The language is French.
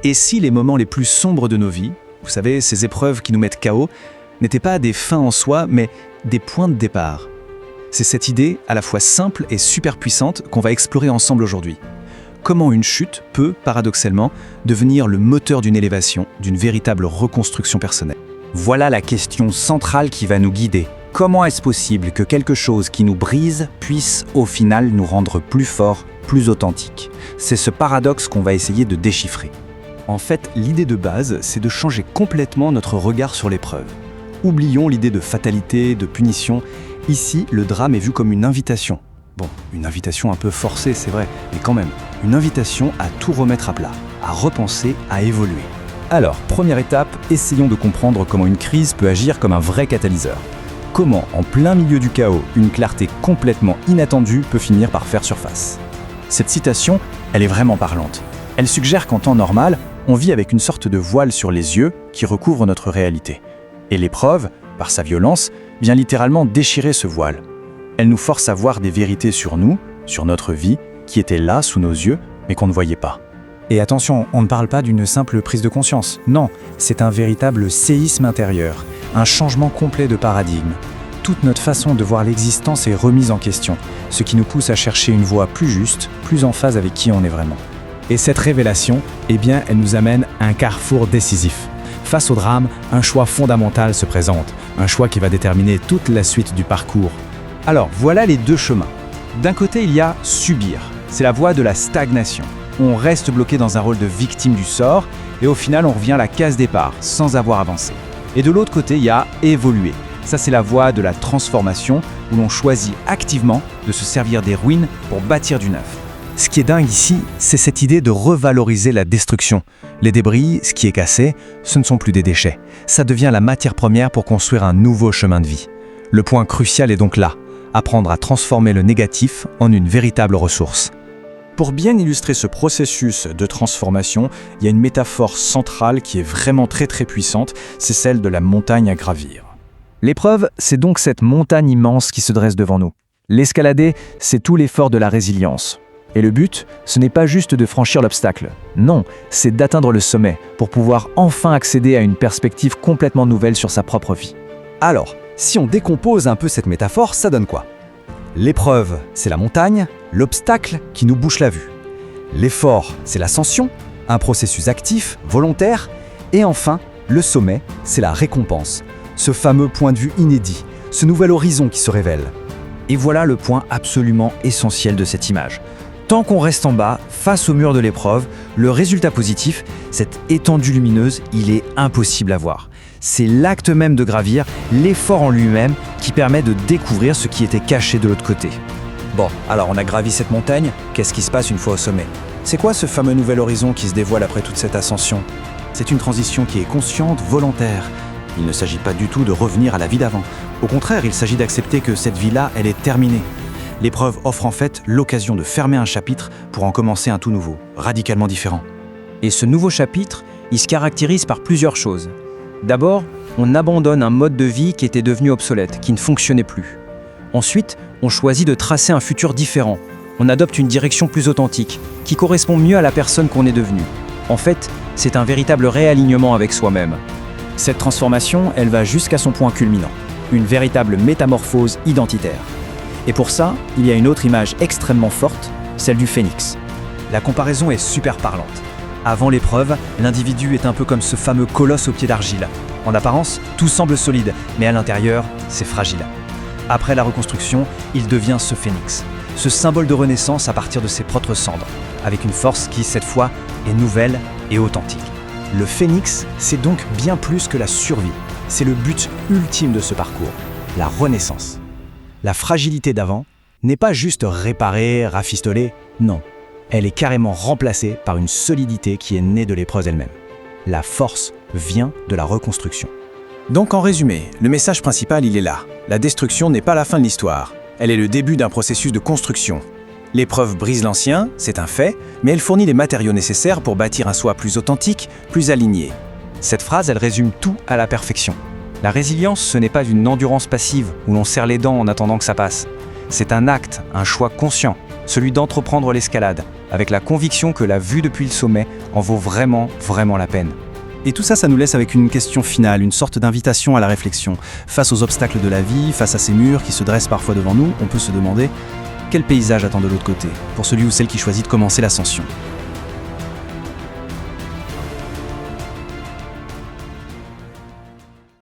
Et si les moments les plus sombres de nos vies, vous savez, ces épreuves qui nous mettent KO, n'étaient pas des fins en soi, mais des points de départ? C'est cette idée, à la fois simple et super puissante, qu'on va explorer ensemble aujourd'hui. Comment une chute peut, paradoxalement, devenir le moteur d'une élévation, d'une véritable reconstruction personnelle. Voilà la question centrale qui va nous guider. Comment est-ce possible que quelque chose qui nous brise puisse, au final, nous rendre plus forts, plus authentiques? C'est ce paradoxe qu'on va essayer de déchiffrer. En fait, l'idée de base, c'est de changer complètement notre regard sur l'épreuve. Oublions l'idée de fatalité, de punition. Ici, le drame est vu comme une invitation. Bon, une invitation un peu forcée, c'est vrai, mais quand même, une invitation à tout remettre à plat, à repenser, à évoluer. Alors, première étape, essayons de comprendre comment une crise peut agir comme un vrai catalyseur. Comment, en plein milieu du chaos, une clarté complètement inattendue peut finir par faire surface. Cette citation, elle est vraiment parlante. Elle suggère qu'en temps normal, on vit avec une sorte de voile sur les yeux qui recouvre notre réalité. Et l'épreuve, par sa violence, vient littéralement déchirer ce voile. Elle nous force à voir des vérités sur nous, sur notre vie, qui étaient là sous nos yeux, mais qu'on ne voyait pas. Et attention, on ne parle pas d'une simple prise de conscience. Non, c'est un véritable séisme intérieur, un changement complet de paradigme. Toute notre façon de voir l'existence est remise en question, ce qui nous pousse à chercher une voie plus juste, plus en phase avec qui on est vraiment. Et cette révélation, eh bien, elle nous amène à un carrefour décisif. Face au drame, un choix fondamental se présente, un choix qui va déterminer toute la suite du parcours. Alors, voilà les deux chemins. D'un côté, il y a subir. C'est la voie de la stagnation. On reste bloqué dans un rôle de victime du sort et au final, on revient à la case départ, sans avoir avancé. Et de l'autre côté, il y a évoluer. Ça, c'est la voie de la transformation où l'on choisit activement de se servir des ruines pour bâtir du neuf. Ce qui est dingue ici, c'est cette idée de revaloriser la destruction. Les débris, ce qui est cassé, ce ne sont plus des déchets. Ça devient la matière première pour construire un nouveau chemin de vie. Le point crucial est donc là. Apprendre à transformer le négatif en une véritable ressource. Pour bien illustrer ce processus de transformation, il y a une métaphore centrale qui est vraiment très puissante, c'est celle de la montagne à gravir. L'épreuve, c'est donc cette montagne immense qui se dresse devant nous. L'escalader, c'est tout l'effort de la résilience. Et le but, ce n'est pas juste de franchir l'obstacle. Non, c'est d'atteindre le sommet pour pouvoir enfin accéder à une perspective complètement nouvelle sur sa propre vie. Alors, si on décompose un peu cette métaphore, ça donne quoi? L'épreuve, c'est la montagne, l'obstacle qui nous bouche la vue. L'effort, c'est l'ascension, un processus actif, volontaire. Et enfin, le sommet, c'est la récompense, ce fameux point de vue inédit, ce nouvel horizon qui se révèle. Et voilà le point absolument essentiel de cette image. Tant qu'on reste en bas, face au mur de l'épreuve, le résultat positif, cette étendue lumineuse, il est impossible à voir. C'est l'acte même de gravir, l'effort en lui-même, qui permet de découvrir ce qui était caché de l'autre côté. Bon, alors on a gravi cette montagne, qu'est-ce qui se passe une fois au sommet? C'est quoi ce fameux nouvel horizon qui se dévoile après toute cette ascension? C'est une transition qui est consciente, volontaire. Il ne s'agit pas du tout de revenir à la vie d'avant. Au contraire, il s'agit d'accepter que cette vie-là, elle est terminée. L'épreuve offre en fait l'occasion de fermer un chapitre pour en commencer un tout nouveau, radicalement différent. Et ce nouveau chapitre, il se caractérise par plusieurs choses. D'abord, on abandonne un mode de vie qui était devenu obsolète, qui ne fonctionnait plus. Ensuite, on choisit de tracer un futur différent. On adopte une direction plus authentique, qui correspond mieux à la personne qu'on est devenue. En fait, c'est un véritable réalignement avec soi-même. Cette transformation, elle va jusqu'à son point culminant, une véritable métamorphose identitaire. Et pour ça, il y a une autre image extrêmement forte, celle du phénix. La comparaison est super parlante. Avant l'épreuve, l'individu est un peu comme ce fameux colosse au pied d'argile. En apparence, tout semble solide, mais à l'intérieur, c'est fragile. Après la reconstruction, il devient ce phénix, ce symbole de renaissance à partir de ses propres cendres, avec une force qui, cette fois, est nouvelle et authentique. Le phénix, c'est donc bien plus que la survie. C'est le but ultime de ce parcours, la renaissance. La fragilité d'avant n'est pas juste réparée, rafistolée, non. Elle est carrément remplacée par une solidité qui est née de l'épreuve elle-même. La force vient de la reconstruction. Donc en résumé, le message principal, il est là. La destruction n'est pas la fin de l'histoire. Elle est le début d'un processus de construction. L'épreuve brise l'ancien, c'est un fait, mais elle fournit les matériaux nécessaires pour bâtir un soi plus authentique, plus aligné. Cette phrase, elle résume tout à la perfection. La résilience, ce n'est pas une endurance passive où l'on serre les dents en attendant que ça passe. C'est un acte, un choix conscient. celui d'entreprendre l'escalade, avec la conviction que la vue depuis le sommet en vaut vraiment, vraiment la peine. Et tout ça, ça nous laisse avec une question finale, une sorte d'invitation à la réflexion. Face aux obstacles de la vie, face à ces murs qui se dressent parfois devant nous, on peut se demander quel paysage attend de l'autre côté, pour celui ou celle qui choisit de commencer l'ascension.